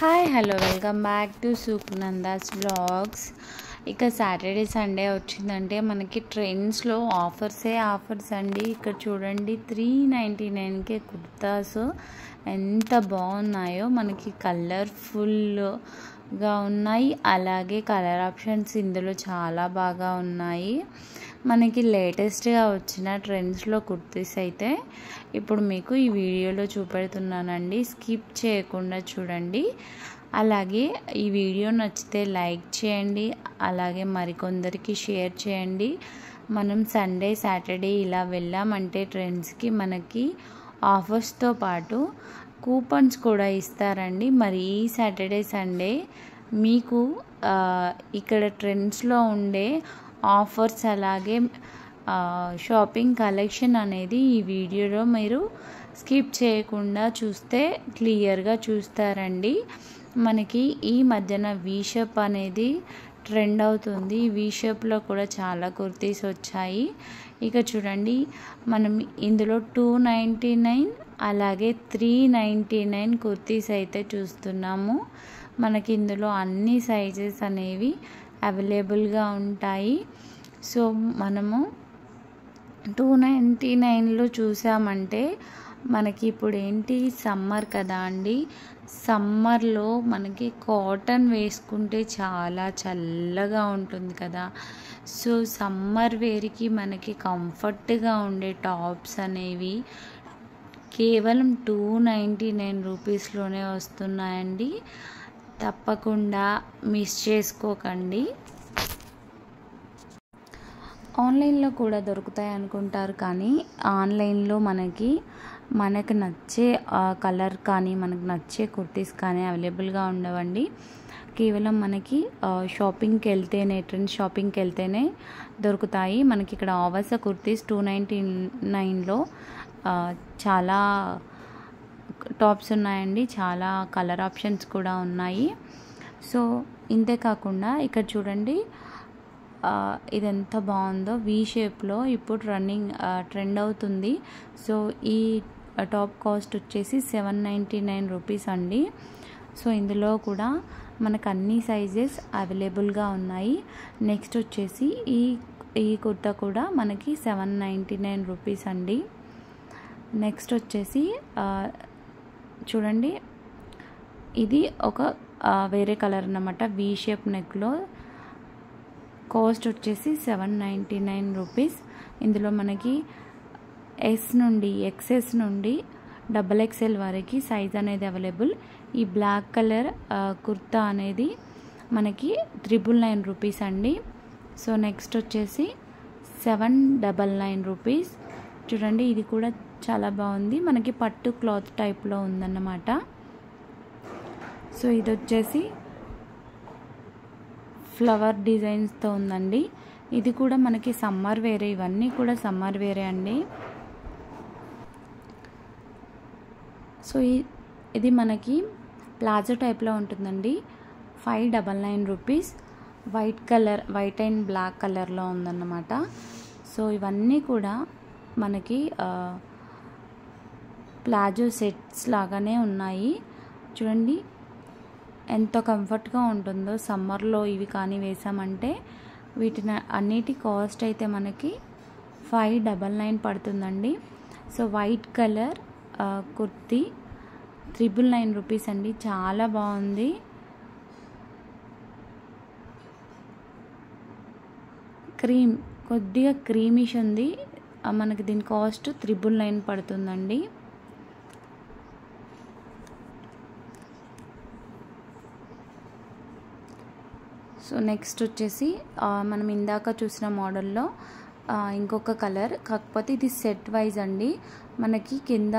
Hi hello welcome back to Sunanda's blogs. ఇక Saturday Sunday వచ్చిందంటే మనకి ట్రెండ్స్లో ఆఫర్స్ అండి. ఇక్కడ చూడండి 399కే కుర్తాస్ ఎంత బాగున్నాయో, మనకి కలర్ఫుల్గా ఉన్నాయి. అలాగే కలర్ ఆప్షన్స్ ఇందులో చాలా బాగా ఉన్నాయి. మనకి లేటెస్ట్గా వచ్చిన ట్రెండ్స్లో కుర్తీస్ అయితే ఇప్పుడు మీకు ఈ వీడియోలో చూపెడుతున్నానండి. స్కిప్ చేయకుండా చూడండి. అలాగే ఈ వీడియో నచ్చితే లైక్ చేయండి, అలాగే మరికొందరికి షేర్ చేయండి. మనం సండే సాటర్డే ఇలా వెళ్ళామంటే ట్రెండ్స్కి మనకి ఆఫర్స్తో పాటు కూపన్స్ కూడా ఇస్తారండి. మరి ఈ సాటర్డే సండే మీకు ఇక్కడ ట్రెండ్స్లో ఉండే ఆఫర్స్ అలాగే షాపింగ్ కలెక్షన్ అనేది ఈ వీడియోలో మీరు స్కిప్ చేయకుండా చూస్తే క్లియర్గా చూస్తారండి. మనకి ఈ మధ్యన వీషేప్ అనేది ట్రెండ్ అవుతుంది. వీషేప్లో కూడా చాలా కుర్తీస్ వచ్చాయి. ఇక చూడండి, మనం ఇందులో 299 అలాగే 399 కుర్తీస్ అయితే చూస్తున్నాము. మనకి ఇందులో అన్ని సైజెస్ అనేవి అవైలబుల్గా ఉంటాయి. సో మనము 299లో చూసామంటే మనకి ఇప్పుడు ఏంటి, సమ్మర్ కదా అండి. సమ్మర్లో మనకి కాటన్ వేసుకుంటే చాలా చల్లగా ఉంటుంది కదా. సో సమ్మర్ వేర్కి మనకి కంఫర్ట్గా ఉండే టాప్స్ అనేవి కేవలం 299 రూపీస్లోనే వస్తున్నాయండి. తప్పకుండా మిస్ చేసుకోకండి. ఆన్లైన్లో కూడా దొరుకుతాయి అనుకుంటారు, కానీ ఆన్లైన్లో మనకు నచ్చే కలర్ కానీ మనకు నచ్చే కుర్తీస్ కానీ అవైలబుల్గా ఉండవండి. కేవలం మనకి షాపింగ్కి వెళ్తేనే, ట్రెండ్ షాపింగ్కి వెళ్తేనే దొరుకుతాయి. మనకి ఇక్కడ ఆవాస కుర్తీస్ 299లో చాలా టాప్స్ ఉన్నాయండి. చాలా కలర్ ఆప్షన్స్ కూడా ఉన్నాయి. సో ఇంతే కాకుండా ఇక్కడ చూడండి, ఇది ఎంత బాగుందో. వీ షేప్లో ఇప్పుడు ట్రెండ్ అవుతుంది. సో ఈ టాప్ కాస్ట్ వచ్చేసి 799 రూపీస్ అండి. సో ఇందులో కూడా మనకు అన్ని సైజెస్ అవైలబుల్గా ఉన్నాయి. నెక్స్ట్ వచ్చేసి ఈ కుర్తా కూడా మనకి 799 రూపీస్ అండి. నెక్స్ట్ వచ్చేసి చూడండి, ఇది ఒక వేరే కలర్ అన్నమాట. వీ షేప్ నెక్లో కాస్ట్ వచ్చేసి 799 రూపీస్. ఇందులో మనకి ఎస్ నుండి XS నుండి XXL వరకు సైజ్ అనేది అవైలబుల్. ఈ బ్లాక్ కలర్ కుర్తా అనేది మనకి 999 రూపీస్ అండి. సో నెక్స్ట్ వచ్చేసి 799 రూపీస్. చూడండి, ఇది కూడా చాలా బాగుంది. మనకి పట్టు క్లాత్ టైప్లో ఉందన్నమాట. సో ఇది వచ్చేసి ఫ్లవర్ డిజైన్స్తో ఉందండి. ఇది కూడా మనకి సమ్మర్ వేరే, ఇవన్నీ కూడా సమ్మర్ వేరే అండి. సో ఇది మనకి ప్లాజో టైప్లో ఉంటుందండి. 599 రూపీస్. వైట్ అండ్ బ్లాక్ కలర్లో ఉందన్నమాట. సో ఇవన్నీ కూడా మనకి ప్లాజో సెట్స్ లాగానే ఉన్నాయి. చూడండి ఎంత కంఫర్ట్గా ఉంటుందో. సమ్మర్లో ఇవి కానీ వేసామంటే వీటిని అన్నిటి కాస్ట్ అయితే మనకి 599 పడుతుందండి. So white colour kurti 999 rupees అండి. చాలా బాగుంది. కొద్దిగా క్రీమిష్ ఉంది. మనకి దీని కాస్ట్ 999 పడుతుందండి. సో నెక్స్ట్ వచ్చేసి మనం ఇందాక చూసిన మోడల్లో ఇంకొక కలర్, కాకపోతే ఇది సెట్ వైజ్ అండి. మనకి కింద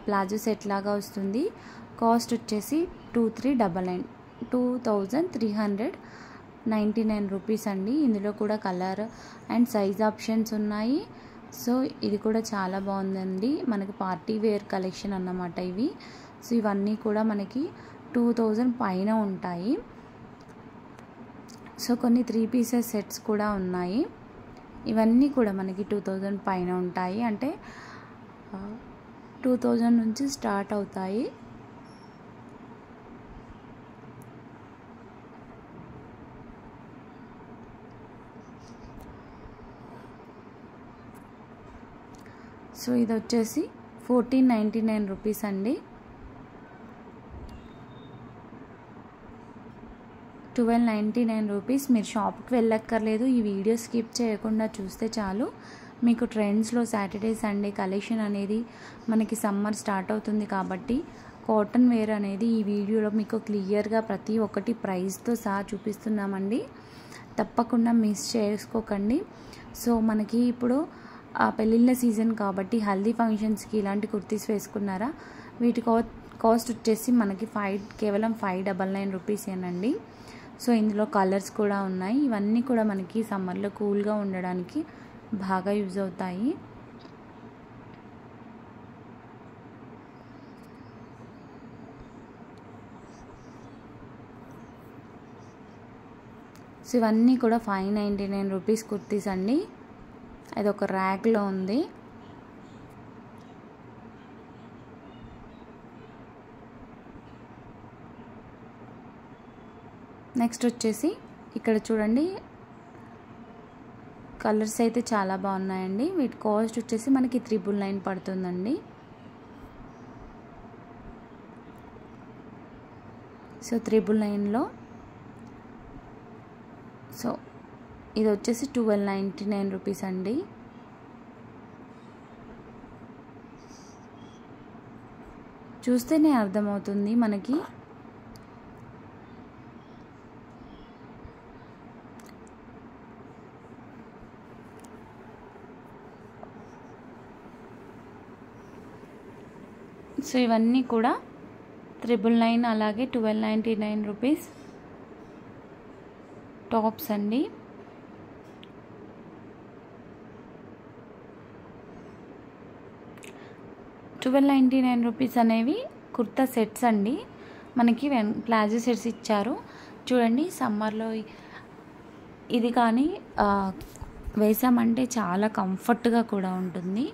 ప్లాజో సెట్ లాగా వస్తుంది. కాస్ట్ వచ్చేసి 2399 రూపీస్ అండి. ఇందులో కూడా కలర్ అండ్ సైజ్ ఆప్షన్స్ ఉన్నాయి. సో ఇది కూడా చాలా బాగుందండి. మనకి పార్టీ వేర్ కలెక్షన్ అన్నమాట ఇవి. సో ఇవన్నీ కూడా మనకి 2000 పైన ఉంటాయి. సో కొన్ని 3 పీసెస్ సెట్స్ కూడా ఉన్నాయి. ఇవన్నీ కూడా మనకి 2000 పైన ఉంటాయి. అంటే 2000 నుంచి స్టార్ట్ అవుతాయి. సో ఇది వచ్చేసి 1499 రూపీస్ అండి. 1299 రూపీస్. మీరు షాప్కి వెళ్ళక్కర్లేదు, ఈ వీడియో స్కిప్ చేయకుండా చూస్తే చాలు. మీకు ట్రెండ్స్లో సాటర్డే సండే కలెక్షన్ అనేది మనకి సమ్మర్ స్టార్ట్ అవుతుంది కాబట్టి కాటన్ వేర్ అనేది ఈ వీడియోలో మీకు క్లియర్గా ప్రతి ఒక్కటి ప్రైస్తో సహా చూపిస్తున్నామండి. తప్పకుండా మిస్ చేసుకోకండి. సో మనకి ఇప్పుడు పెళ్ళిళ్ళ సీజన్ కాబట్టి హల్దీ ఫంక్షన్స్కి ఇలాంటి కుర్తీస్ వేసుకున్నారా, వీటి కాస్ట్ వచ్చేసి మనకి కేవలం 599 రూపీసేనండి. సో ఇందులో కలర్స్ కూడా ఉన్నాయి. ఇవన్నీ కూడా మనకి సమ్మర్లో కూల్గా ఉండడానికి బాగా యూజ్ అవుతాయి. సో ఇవన్నీ కూడా 599 రూపీస్ కుర్తీస్ అండి. అది ఒక ర్యాక్లో ఉంది. నెక్స్ట్ వచ్చేసి ఇక్కడ చూడండి, కలర్స్ అయితే చాలా బాగున్నాయండి. వీటి కాస్ట్ వచ్చేసి మనకి 399 పడుతుందండి. సో 399లో సో ఇది వచ్చేసి 1299 రూపీస్ అండి. చూస్తేనే అర్థమవుతుంది మనకి సో ఇవన్నీ కూడా 999 అలాగే 1299 రూపీస్ టాప్స్ అండి. రూపీస్ అనేవి కుర్తా సెట్స్ అండి. మనకి ప్లాజో సెట్స్ ఇచ్చారు చూడండి. సమ్మర్లో ఇది కానీ వేసామంటే చాలా కంఫర్ట్గా కూడా ఉంటుంది.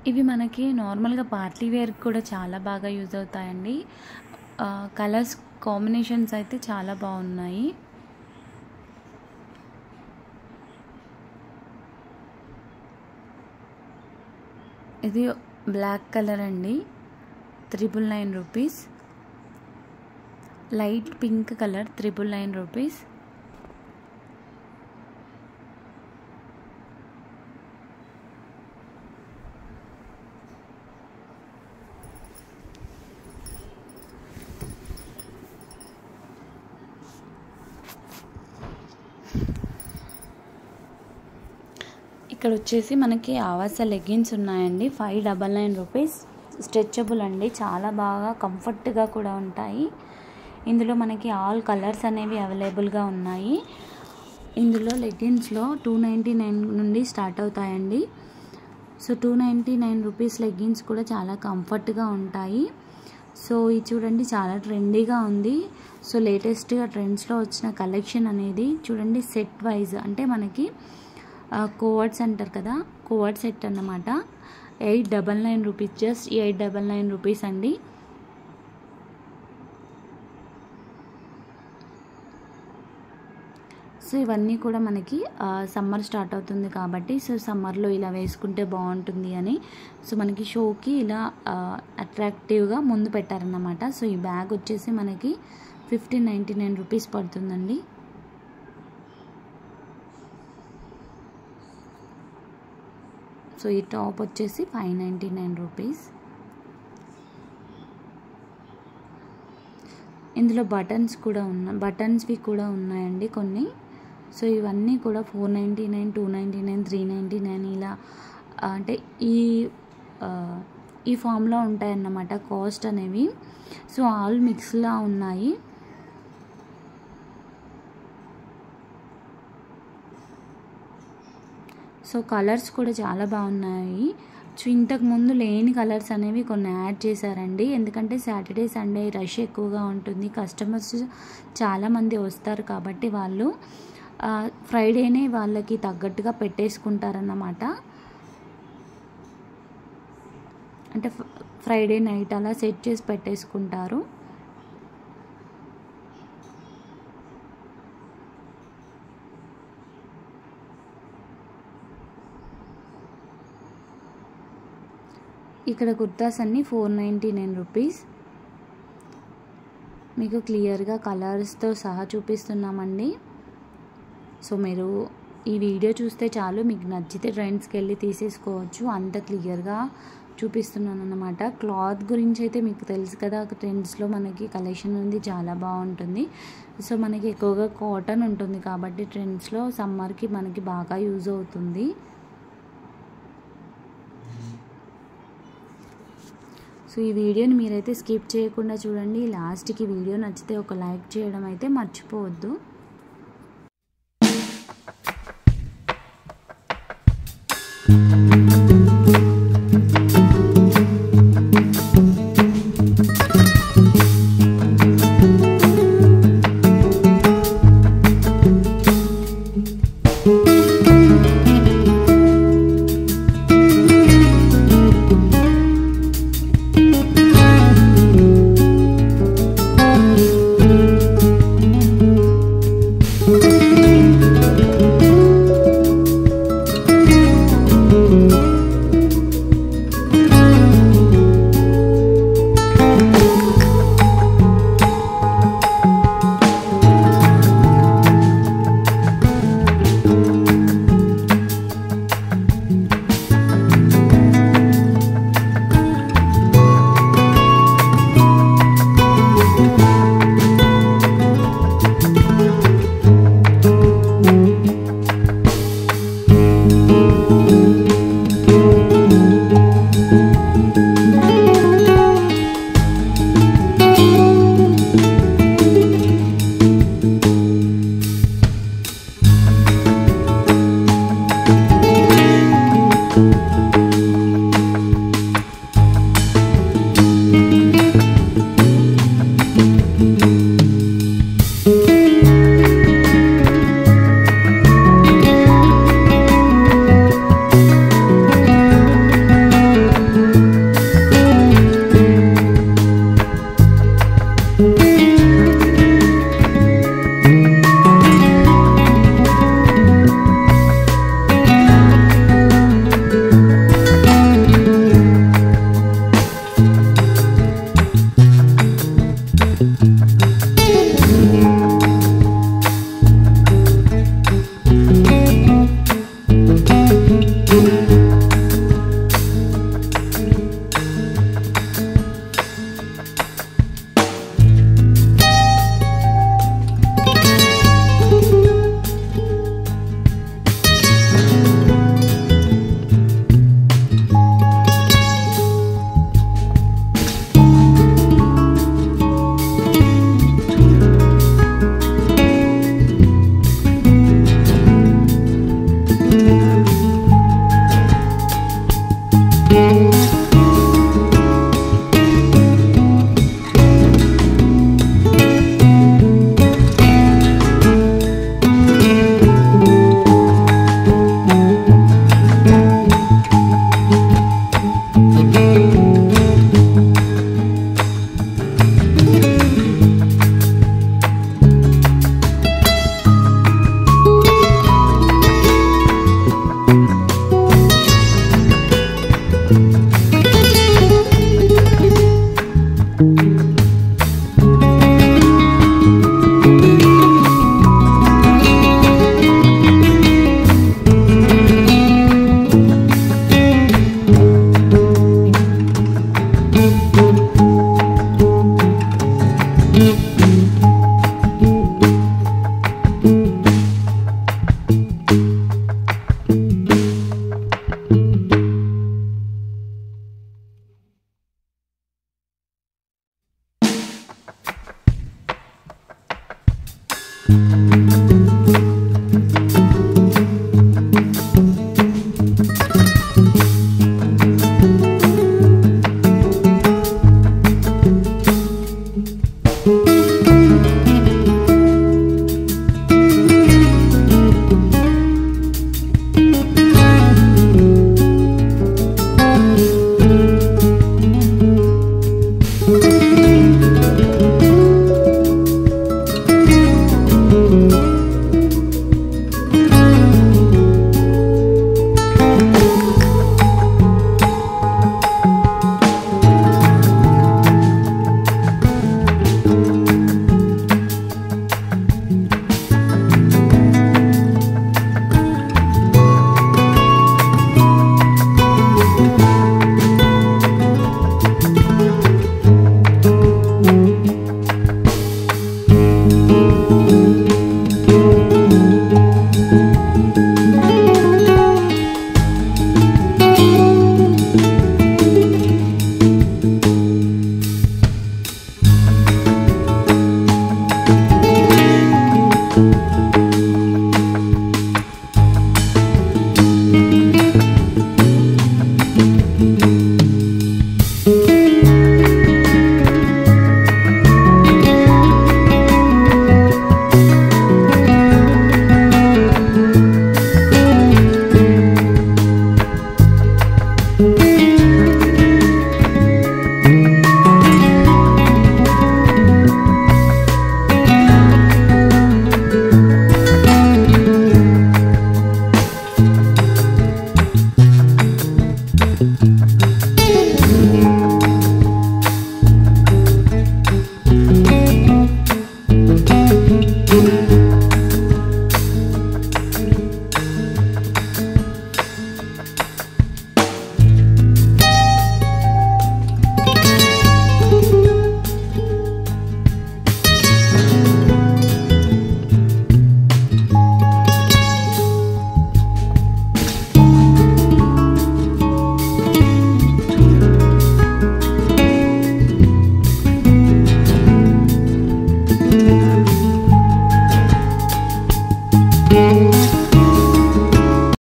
ఇవి మనకి నార్మల్గా పార్టీ వేర్ కూడా చాలా బాగా యూజ్ అవుతాయండి. కలర్స్ కాంబినేషన్స్ అయితే చాలా బాగున్నాయి. ఇది బ్లాక్ కలర్ అండి, 999 rupees. Light pink colour 999 rupees. ఇక్కడ వచ్చేసి మనకి ఆవాస లెగ్గిన్స్ ఉన్నాయండి, 599 రూపీస్. స్ట్రెచబుల్ అండి, చాలా బాగా కంఫర్ట్గా కూడా ఉంటాయి. ఇందులో మనకి ఆల్ కలర్స్ అనేవి అవైలబుల్గా ఉన్నాయి. ఇందులో లెగ్గిన్స్లో 299 నుండి స్టార్ట్ అవుతాయండి. సో 299 రూపీస్ లెగ్గిన్స్ కూడా చాలా కంఫర్ట్గా ఉంటాయి. సో ఇది చూడండి, చాలా ట్రెండీగా ఉంది. సో లేటెస్ట్గా ట్రెండ్స్లో వచ్చిన కలెక్షన్ అనేది చూడండి. సెట్ వైజ్ అంటే మనకి కోవర్డ్స్ అంటారు కదా, కోవర్డ్ సెట్ అన్నమాట. 899 రూపీస్, జస్ట్ 899 రూపీస్ అండి. సో ఇవన్నీ కూడా మనకి సమ్మర్ స్టార్ట్ అవుతుంది కాబట్టి సో సమ్మర్లో ఇలా వేసుకుంటే బాగుంటుంది అని సో మనకి షోకి ఇలా అట్రాక్టివ్గా ముందు పెట్టారన్నమాట. సో ఈ బ్యాగ్ వచ్చేసి మనకి 1599 రూపీస్ పడుతుందండి. సో ఈ టాప్ వచ్చేసి 599 రూపీస్. ఇందులో బటన్స్వి కూడా ఉన్నాయండి కొన్ని. సో ఇవన్నీ కూడా 499, 299, 399 ఇలా అంటే ఈ ఫామ్లో ఉంటాయన్నమాట కాస్ట్ అనేవి. సో ఆల్ మిక్స్లా ఉన్నాయి. సో కలర్స్ కూడా చాలా బాగున్నాయి. సో ఇంతకు ముందు లేని కలర్స్ అనేవి కొన్ని యాడ్ చేశారండి. ఎందుకంటే సాటర్డే సండే రష్ ఎక్కువగా ఉంటుంది, కస్టమర్స్ చాలామంది వస్తారు కాబట్టి వాళ్ళు ఫ్రైడేనే వాళ్ళకి తగ్గట్టుగా పెట్టేసుకుంటారన్నమాట. అంటే ఫ్రైడే నైట్ అలా సెట్ చేసి పెట్టేసుకుంటారు. ఇక్కడ కుర్తాస్ అన్నీ 499 రూపీస్. మీకు క్లియర్గా కలర్స్తో సహా చూపిస్తున్నామండి. సో మీరు ఈ వీడియో చూస్తే చాలు, మీకు నచ్చితే ట్రెండ్స్కి వెళ్ళి తీసేసుకోవచ్చు, అంత క్లియర్గా చూపిస్తున్నాను అన్నమాట. క్లాత్ గురించి అయితే మీకు తెలుసు కదా, ట్రెండ్స్లో మనకి కలెక్షన్ ఉంది, చాలా బాగుంటుంది. సో మనకి ఎక్కువగా కాటన్ ఉంటుంది కాబట్టి ట్రెండ్స్లో సమ్మర్కి మనకి బాగా యూజ్ అవుతుంది. సో ఈ వీడియోని మీరైతే స్కిప్ చేయకుండా చూడండి. లాస్ట్కి వీడియో నచ్చితే ఒక లైక్ చేయడం అయితే మర్చిపోవద్దు.